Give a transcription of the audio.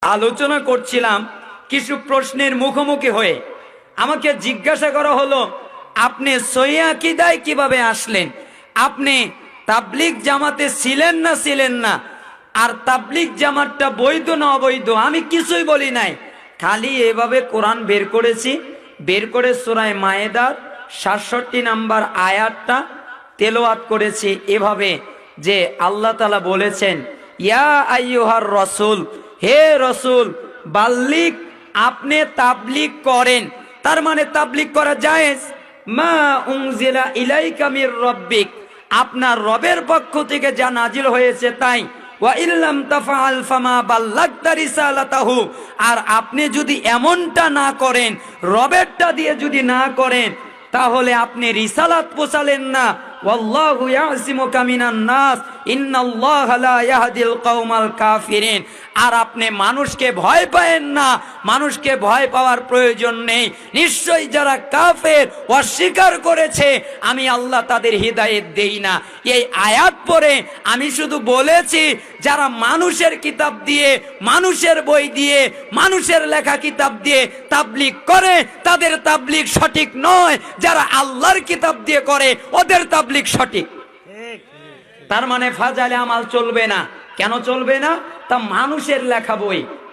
আলোচনা করছিলাম কিছু প্রশ্নের মুখোমুখি হয়ে আমাকে জিজ্ঞাসা করা হলো, আপনি সহিহ আকীদায় কিভাবে আসলেন? আপনি তাবলিগ জামাতে ছিলেন না আর তাবলিগ জামাতটা বৈধ না অবৈধ আমি কিছুই বলি নাই, খালি এভাবে কোরআন বের করেছি, বের করে সূরা মায়েদার ৬৭ নম্বর আয়াতটা তেলাওয়াত করেছি এভাবে যে আল্লাহ তাআলা বলেছেন, ইয়া আইয়ুহার রাসূল, হে রসুল বাল্লিগ, আপনি তাবলিগ করেন। তার মানে তাবলিগ করা জায়েজ। মা উনজিলা ইলাইকা মির রাব্বিক, আপনার রবের পক্ষ থেকে যা নাজিল হয়েছে তাই। ওয়া ইল্লাম তাফআল ফামা বাল্লাগতা রিসালাতাহু, আর আপনি যদি এমনটা না করেন, রবেরটা দিয়ে যদি না করেন, তাহলে আপনি রিসালাত পৌঁছালেন না। ওয়াল্লাহু ইয়াসিমুকা মিনান নাস ইন্নাল্লাহা লা ইয়াহদিল কওমাল কাফিরিন। আর আপনি মানুষকে ভয় পায়েন না, মানুষকে ভয় পাওয়ার প্রয়োজন নেই। নিশ্চয়ই যারা কাফের অস্বীকার করেছে আমি আল্লাহ তাদের হিদায়াত দেই না। এই আয়াত পড়ে আমি শুধু বলেছি, যারা মানুষের কিতাব দিয়ে, মানুষের বই দিয়ে, মানুষের লেখা কিতাব দিয়ে তাবলিগ করে তাদের তাবলিগ সঠিক নয়, যারা আল্লাহর কিতাব দিয়ে করে ওদের তাবলিগ সঠিক। তার মানে ফাজাইলে আমাল চলবে না। কেন চলবে না? তা মানুষের লেখা বই,